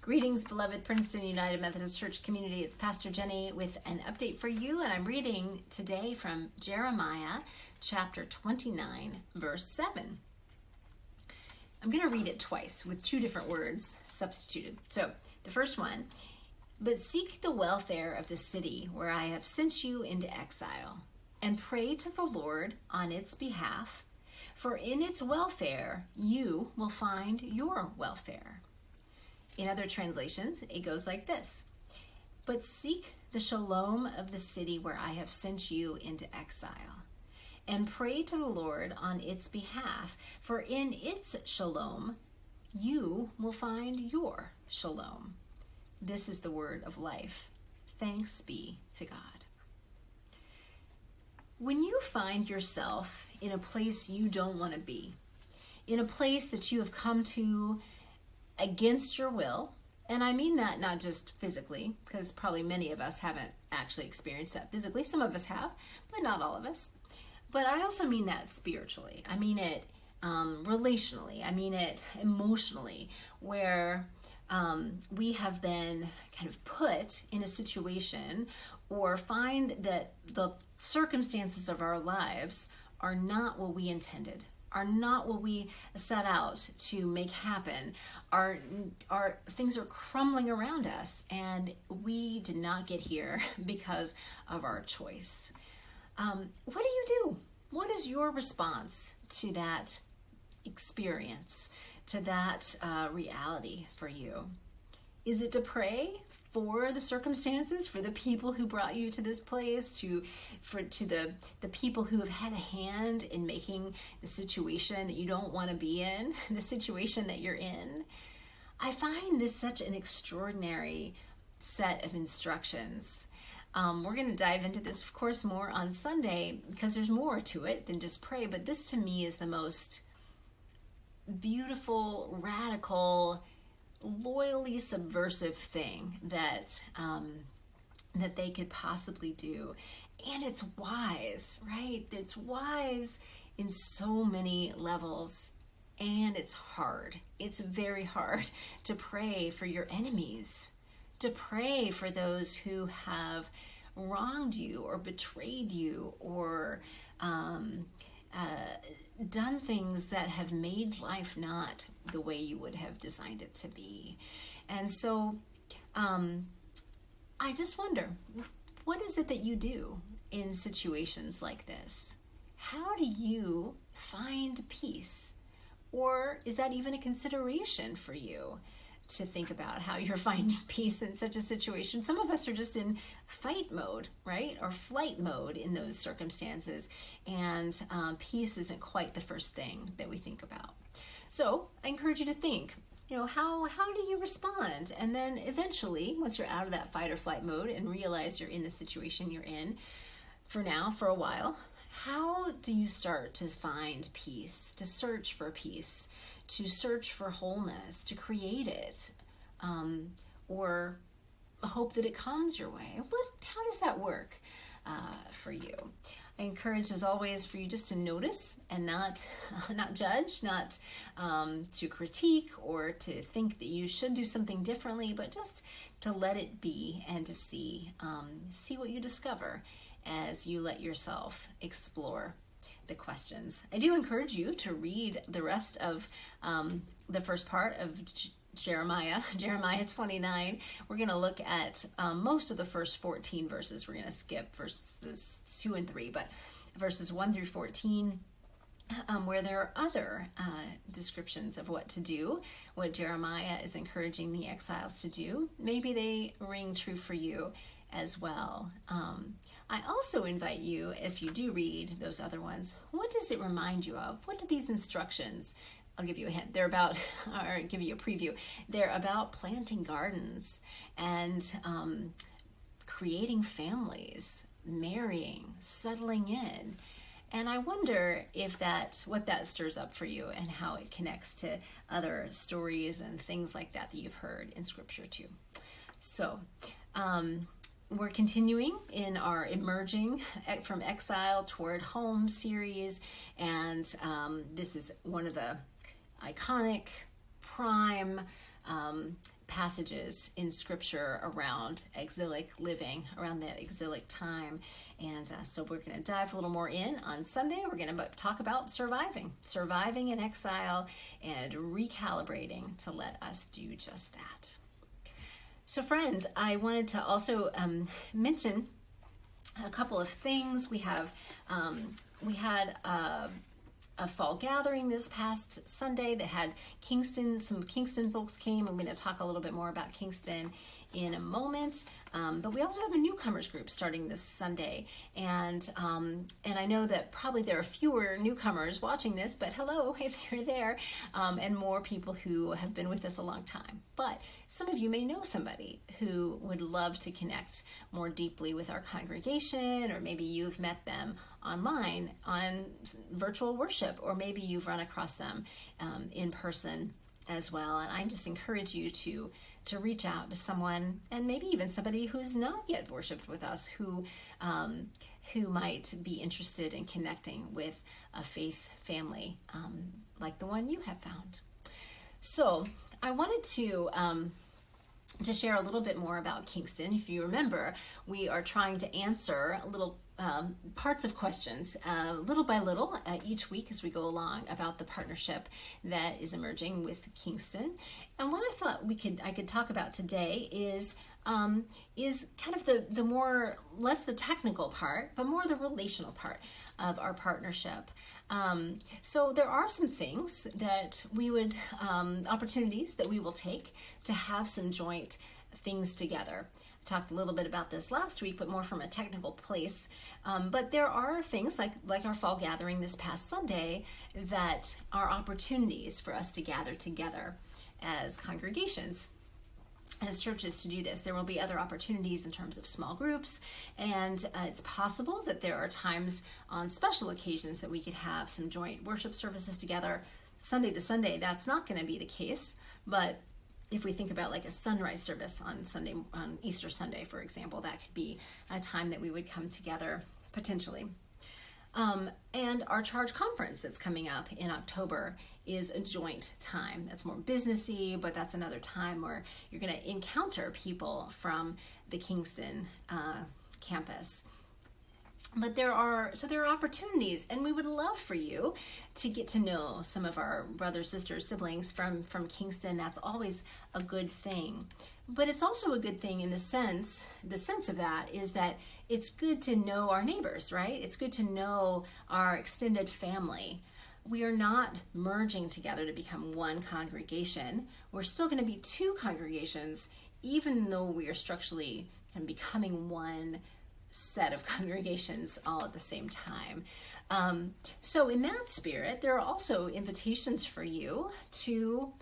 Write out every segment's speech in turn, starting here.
Greetings, beloved Princeton United Methodist Church community. It's Pastor Jenny with an update for you, and I'm reading today from Jeremiah chapter 29, verse 7. I'm going to read it twice with two different words substituted. So the first one, but seek the welfare of the city where I have sent you into exile, and pray to the Lord on its behalf, for in its welfare you will find your welfare. In other translations, it goes like this. But seek the shalom of the city where I have sent you into exile, and pray to the Lord on its behalf, for in its shalom you will find your shalom. This is the word of life. Thanks be to God. When you find yourself in a place you don't want to be, in a place that you have come to against your will, and I mean that not just physically, because probably many of us haven't actually experienced that physically. Some of us have, but not all of us. But I also mean that spiritually. I mean it relationally. I mean it emotionally, where we have been kind of put in a situation or find that the circumstances of our lives are not what we intended, are not what we set out to make happen. Our things are crumbling around us, and we did not get here because of our choice. What do you do? What is your response to that experience, to that reality for you? Is it to pray for the circumstances, for the people who brought you to this place, to the people who have had a hand in making the situation that you don't want to be in, the situation that you're in? I find this such an extraordinary set of instructions. We're going to dive into this, of course, more on Sunday, because there's more to it than just pray, but this to me is the most beautiful, radical, loyally subversive thing that they could possibly do. And it's wise, right? It's wise in so many levels, and it's hard. It's very hard to pray for your enemies, to pray for those who have wronged you or betrayed you or done things that have made life not the way you would have designed it to be. And so I just wonder, what is it that you do in situations like this? How do you find peace? Or is that even a consideration for you to think about how you're finding peace in such a situation? Some of us are just in fight mode, right? Or flight mode in those circumstances. And peace isn't quite the first thing that we think about. So I encourage you to think, how do you respond? And then eventually, once you're out of that fight or flight mode and realize you're in the situation you're in for now, for a while, how do you start to find peace, to search for peace, to search for wholeness, to create it, or hope that it comes your way? How does that work for you? I encourage, as always, for you just to notice and not judge, not to critique or to think that you should do something differently, but just to let it be and to see what you discover as you let yourself explore the questions. I do encourage you to read the rest of the first part of Jeremiah 29. We're going to look at most of the first 14 verses. We're going to skip verses 2 and 3, but verses 1 through 14, where there are other descriptions of what to do, what Jeremiah is encouraging the exiles to do. Maybe they ring true for you as well. I also invite you, if you do read those other ones, what does it remind you of? What do these instructions, I'll give you a hint, they're about, or give you a preview, they're about planting gardens and creating families, marrying, settling in. And I wonder if what that stirs up for you and how it connects to other stories and things like that you've heard in Scripture too. So, we're continuing in our Emerging from Exile Toward Home series, and this is one of the iconic, prime passages in Scripture around exilic living, around that exilic time. And so we're going to dive a little more in on Sunday. We're going to talk about surviving in exile and recalibrating to let us do just that. So friends, I wanted to also mention a couple of things. We had a fall gathering this past Sunday that had Kingston. Some Kingston folks came. I'm going to talk a little bit more about Kingston in a moment. But we also have a newcomers group starting this Sunday. And I know that probably there are fewer newcomers watching this, but hello, if you're there, and more people who have been with us a long time. But some of you may know somebody who would love to connect more deeply with our congregation, or maybe you've met them online on virtual worship, or maybe you've run across them in person as well. And I just encourage you to reach out to someone, and maybe even somebody who's not yet worshiped with us, who might be interested in connecting with a faith family like the one you have found. So I wanted to share a little bit more about Kingston. If you remember, we are trying to answer little parts of questions little by little each week as we go along about the partnership that is emerging with Kingston. And what I thought I could talk about today is kind of the more, less the technical part, but more the relational part of our partnership. So there are some things that we would, opportunities that we will take to have some joint things together. I talked a little bit about this last week, but more from a technical place. But there are things like our fall gathering this past Sunday that are opportunities for us to gather together as congregations, as churches, to do this. There will be other opportunities in terms of small groups, and it's possible that there are times on special occasions that we could have some joint worship services together. Sunday to Sunday, that's not going to be the case, but if we think about like a sunrise service on Easter Sunday, for example, that could be a time that we would come together potentially. And our Charge Conference that's coming up in October is a joint time. That's more businessy, but that's another time where you're going to encounter people from the Kingston campus. But there are opportunities, and we would love for you to get to know some of our brothers, sisters, siblings from Kingston. That's always a good thing. But it's also a good thing in the sense of that is that it's good to know our neighbors, right? It's good to know our extended family. We are not merging together to become one congregation. We're still going to be two congregations, even though we are structurally kind of becoming one set of congregations all at the same time. So in that spirit, there are also invitations for you to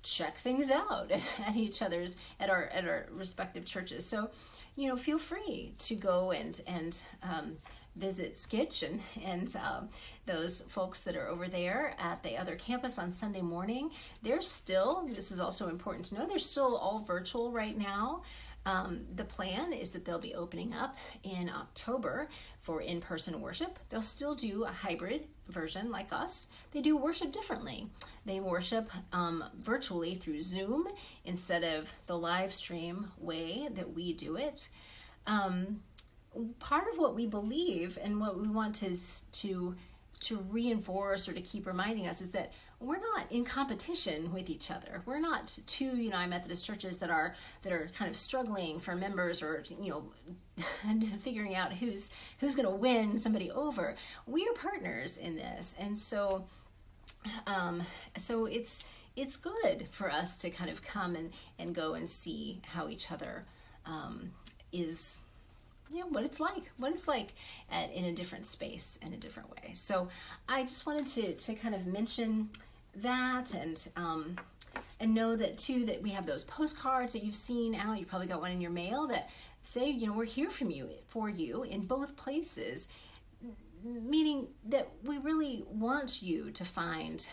check things out at our respective churches. So, feel free to go and visit Skitch and those folks that are over there at the other campus on Sunday morning. This is also important to know, they're still all virtual right now. The plan is that they'll be opening up in October for in-person worship. They'll still do a hybrid version like us. They do worship differently. They worship virtually through Zoom instead of the live stream way that we do it. Part of what we believe and what we want to reinforce or to keep reminding us is that we're not in competition with each other. We're not two United Methodist churches that are kind of struggling for members or figuring out who's going to win somebody over. We are partners in this, and so it's good for us to kind of come and go and see how each other is. What it's like in a different space, in a different way. So I just wanted to kind of mention that and know that too, that we have those postcards that you've seen out. You probably got one in your mail that say, we're here for you in both places, meaning that we really want you to find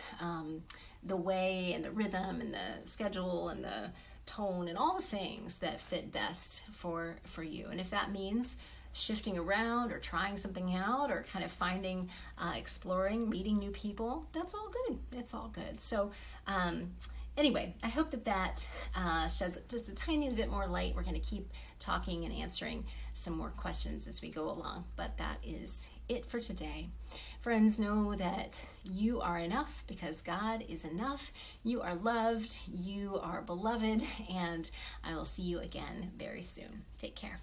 the way and the rhythm and the schedule and the tone and all the things that fit best for you. And if that means shifting around or trying something out or kind of finding, exploring, meeting new people, that's all good. It's all good. So Anyway, I hope that sheds just a tiny bit more light. We're going to keep talking and answering some more questions as we go along, but that is it for today. Friends, know that you are enough because God is enough. You are loved, you are beloved, and I will see you again very soon. Take care.